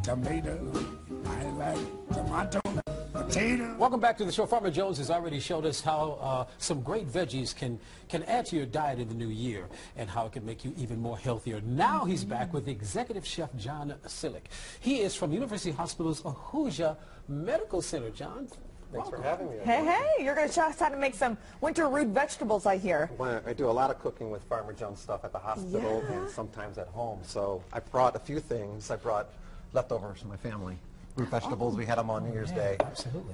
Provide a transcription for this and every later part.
tomato. I like tomato, potato. Welcome back to the show. Farmer Jones has already showed us how some great veggies can add to your diet in the new year and how it can make you even more healthier. Now he's back with Executive Chef John Selick. He is from University Hospital's Ahuja Medical Center. John, thanks for having me. Hey, you're going to show us how to make some winter root vegetables, I hear. Well, I do a lot of cooking with Farmer Jones stuff at the hospital and sometimes at home. So I brought a few things. I brought leftovers from my family. Root vegetables, we had them on New Year's Day. Absolutely.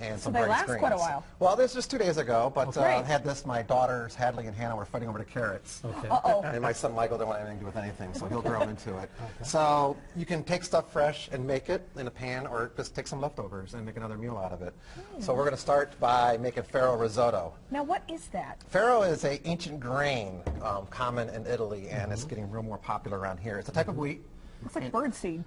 And So some they braised last greens. quite a while. Well, this was 2 days ago, but Great. had this, my daughters, Hadley and Hannah, were fighting over the carrots. Okay. Uh-oh. And my son Michael didn't want anything to do with anything, so he'll grow into it. Okay. So you can take stuff fresh and make it in a pan, or just take some leftovers and make another meal out of it. So we're going to start by making Farro risotto. Now, what is that? Farro is an ancient grain common in Italy, and it's getting real more popular around here. It's a type of wheat. It's like birdseed.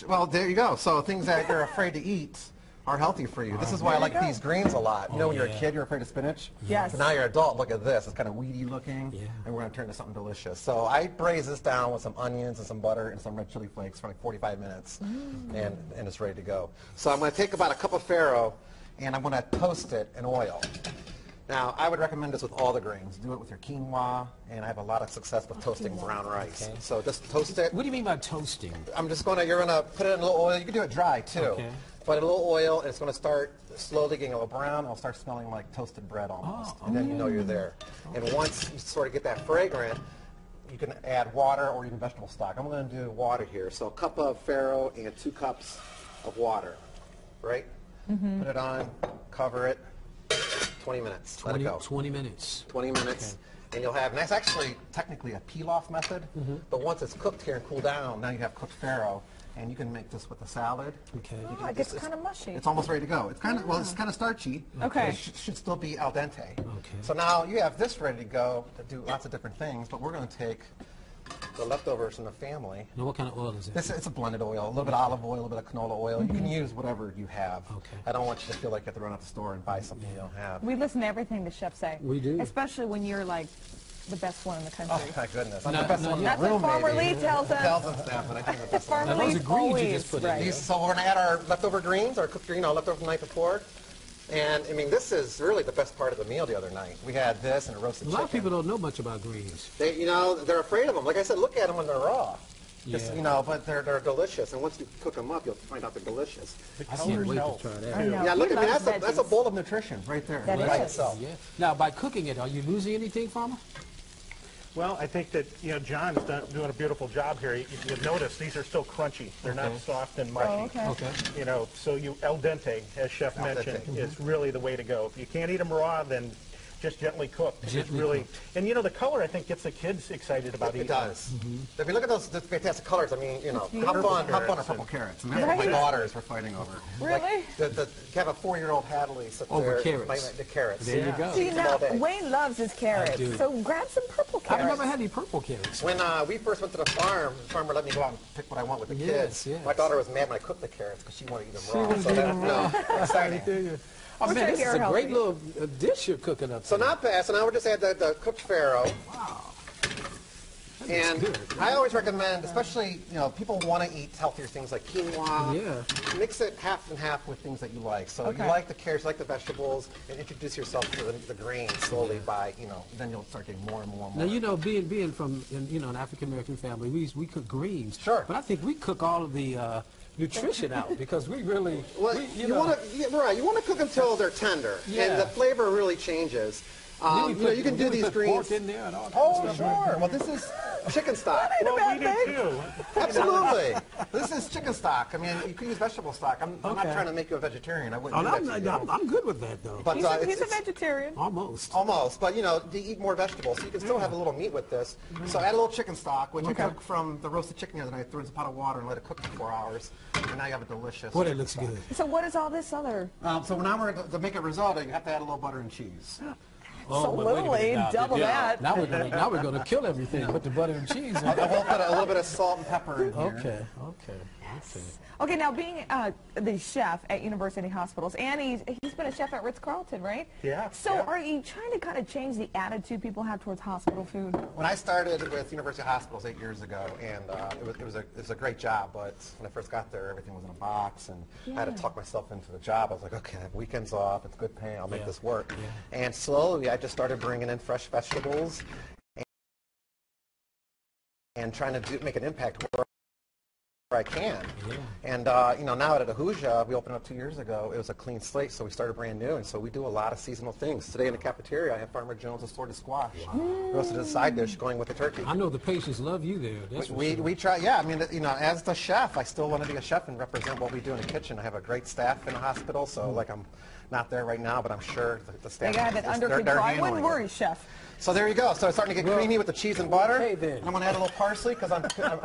Well, there you go. So things that you're afraid to eat are healthy for you. This is why I like these greens a lot. You know, when you're a kid, you're afraid of spinach? Yes. But now you're an adult, look at this. It's kind of weedy looking, Yeah. and we're going to turn it into something delicious. So I braise this down with some onions and some butter and some red chili flakes for like 45 minutes, and it's ready to go. So I'm going to take about a cup of Farro, and I'm going to toast it in oil. Now, I would recommend this with all the grains. Do it with your quinoa, and I have a lot of success with toasting brown rice. Okay. So just toast it. What do you mean by toasting? I'm just going to, you're going to put it in a little oil. You can do it dry, too. Okay. Put a little oil, and it's going to start slowly getting a little brown. It'll start smelling like toasted bread almost, and then you know you're there. And once you sort of get that fragrant, you can add water or even vegetable stock. I'm going to do water here. So a cup of Farro and 2 cups of water, right? Put it on, cover it. 20 minutes. Let it go. 20 minutes. 20 minutes. Okay. And you'll have, and that's actually technically a peel-off method, but once it's cooked here and cooled down, now you have cooked Farro, and you can make this with a salad. Okay. Oh, it gets kind of mushy. It's almost ready to go. It's kind of, well, it's kind of starchy. Okay. It should still be al dente. Okay. So now you have this ready to go to do lots of different things, but we're going to take the leftovers from the family. Now, what kind of oil is it? It's a blended oil, a little bit of olive oil, a little bit of canola oil. You can use whatever you have. Okay. I don't want you to feel like you have to run out the store and buy something you don't have. We listen to everything the chefs say. We do. Especially when you're like the best one in the country. Oh my goodness! I'm No, the best no, one in That's the room, what Farmer maybe. Lee tells us. Tells us that, but I think I'm the best one. Farmer Now, those Lee's are greens you always just put in right. there. So we're going to add our leftover greens, our cooked green, leftover from the night before. And, I mean, this is really the best part of the meal the other night. We had this and a roasted A chicken. lot of people don't know much about greens. They, you know, they're afraid of them. Like I said, look at them when they're raw. Just, Yeah. you know, but they're delicious. And once you cook them up, you'll find out they're delicious. I can't wait to try that. I know. Yeah, look He at me. loves That's a veggies. bowl of nutrition right there That by is. itself. Yeah. Now, by cooking it, are you losing anything, Farmer? Well, I think that, you know, John's doing a beautiful job here. You notice these are still crunchy. They're not soft and mushy. Oh, okay. Okay. You know, so you al dente, as Chef Al dente. mentioned, is really the way to go. If you can't eat them raw, then just gently cooked. It's Gently really, cooked. and you know, the color I think gets the kids excited about It eating. does. If you look at those fantastic colors, I mean, you know, how fun are purple carrots? And that's what my Right. daughters were fighting over. Really? Like, you have a 4-year-old Hadley sit Over there. carrots. The carrots. There you go. See, Eats them all now, day. Wayne loves his carrots, do. so grab some purple I've carrots. never had any purple carrots. When we first went to the farmer let me go out and pick what I want with the Yes, kids. yes. My daughter was mad when I cooked the carrots because she wanted to eat them raw. wanted to eat them raw. Exciting. Oh, We're man, trying this to is get a her great healthy. little dish you're cooking up So there. not bad. So now we're just add the cooked Farro. And good. I always recommend, especially, you know, people want to eat healthier things like quinoa. Yeah. Mix it half and half with things that you like. So Okay. you like the carrots, you like the vegetables, and introduce yourself to the grains slowly by, you know, then you'll start getting more and more and more. Now, you know, being from, you know, an African-American family, we cook greens. Sure. But I think we cook all of the nutrition out because we really, Well, we, you know, want to, right? You want to cook until they're tender, Yeah. and the flavor really changes. then You know, you can do we these put greens. pork in there and all that Oh, stuff, right? sure. Well, this is chicken stock. Well, we do too. Absolutely. This is chicken stock. I mean, you can use vegetable stock. I'm not Okay. trying to make you a vegetarian. I Oh, wouldn't do that to you. I'm good with that, though. But He's it's a vegetarian. Almost. almost. But, you know, you eat more vegetables, so you can still have a little meat with this. So add a little chicken stock, which I took from the roasted chicken the other night, threw in a pot of water and let it cook for 4 hours. And now you have a delicious Boy, that chicken looks stock. good. So what is all this other? So now we're to make a risotto, you have to add a little butter and cheese. Oh, but wait a minute Absolutely, now. double that. Now we're gonna kill everything. Put the butter and cheese in. I will put a little bit of salt and pepper in here. Okay. Yes. Okay, now being the chef at university hospitals, and he's been a chef at Ritz-Carlton, right? Yeah. So yeah. are you trying to kind of change the attitude people have towards hospital food? When I started with University Hospitals 8 years ago, and it was a great job, but when I first got there, everything was in a box, and I had to talk myself into the job. I was like, okay, I have weekends off, it's good pay, I'll make this work. Yeah. And slowly, I just started bringing in fresh vegetables and trying to make an impact where I can. Yeah. And you know, now at Ahuja, we opened up 2 years ago. It was a clean slate, so we started brand new, and so we do a lot of seasonal things. Today in the cafeteria, I have Farmer Jones' assorted squash, roasted as a side dish, going with the turkey. I know the patients love you there. That's for sure. We try, yeah. I mean, you know, as the chef, I still want to be a chef and represent what we do in the kitchen. I have a great staff in the hospital, so like I'm not there right now, but I'm sure the staff. They got it under they're control. I handling wouldn't it. worry, chef. So there you go. So it's starting to get creamy with the cheese and butter. Okay, then. And I'm going to add a little parsley because I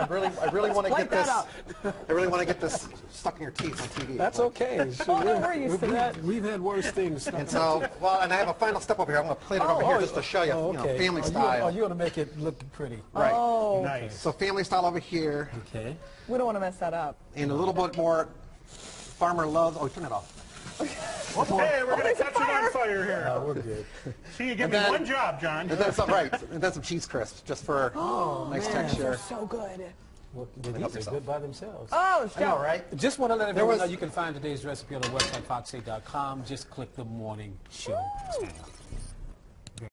really want to Spike get this. that I really want to get this stuck in your teeth on TV. That's okay. Oh, no, we're used to that. We've had worse things. And so, well, and I have a final step over here. I'm going to plate it over here just to show you, you know, family style. Oh, you're going to make it look pretty. Right. Oh, Nice. So family style over here, Okay. we don't want to mess that up. and a little bit more farmer love. Oh, turn it off. Hey, we're going to catch it on fire here. We're good. See, you give me then- one job, John. And then some, right, and then some cheese crisps just for nice texture. So good. Well, these are good by themselves. Oh, I know, chef. right? Just want to let everyone was- know you can find today's recipe on our website, fox8.com. Just click the morning show tab.